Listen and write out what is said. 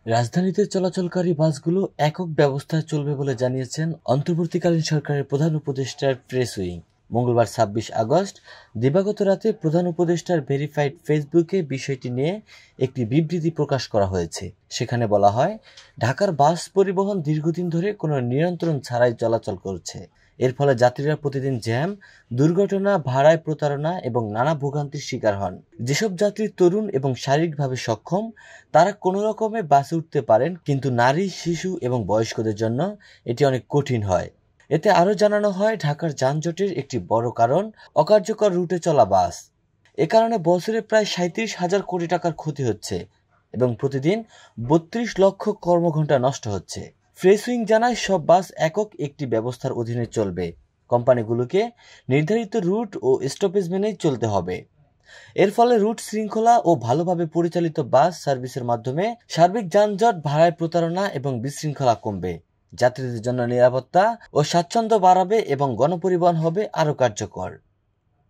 রাজধানীতে চলাচলকারী বাসগুলো একক ব্যবস্থায় চলবে বলে জানিয়েছেন অন্তর্বর্তীকালীন সরকারের প্রধান উপদেষ্টার প্রেস উইং। মঙ্গলবার ২৬ আগস্ট দিবাগত রাতে প্রধান উপদেষ্টার ভেরিফাইড ফেসবুকে বিষয়টি নিয়ে একটি বিবৃতি প্রকাশ করা হয়েছে। সেখানে বলা হয়, ঢাকার বাস পরিবহন দীর্ঘদিন ধরে কোনো নিয়ন্ত্রণ ছাড়াই চলাচল করছে। এর ফলে যাত্রীরা প্রতিদিন জ্যাম, দুর্ঘটনা, ভাড়ায় প্রতারণা এবং নানা ভোগান্তির শিকার হন। যেসব যাত্রী তরুণ এবং শারীরিকভাবে সক্ষম তারা কোনো রকমে বাসে উঠতে পারেন, কিন্তু নারী, শিশু এবং বয়স্কদের জন্য এটি অনেক কঠিন হয়। এতে আরও জানানো হয়, ঢাকার যানজটের একটি বড় কারণ অকার্যকর রুটে চলা বাস। এ কারণে বছরে প্রায় ৩৭,০০০ কোটি টাকার ক্ষতি হচ্ছে এবং প্রতিদিন ৩২ লক্ষ কর্মঘণ্টা নষ্ট হচ্ছে। প্রেস উইং জানায়, সব বাস একক একটি ব্যবস্থার অধীনে চলবে। কোম্পানিগুলোকে নির্ধারিত রুট ও স্টপেজ মেনেই চলতে হবে। এর ফলে রুট শৃঙ্খলা ও ভালোভাবে পরিচালিত বাস সার্ভিসের মাধ্যমে সার্বিক যানজট, ভাড়ায় প্রতারণা এবং বিশৃঙ্খলা কমবে। যাত্রীদের জন্য নিরাপত্তা ও স্বাচ্ছন্দ্য বাড়াবে এবং গণপরিবহন হবে আরও কার্যকর।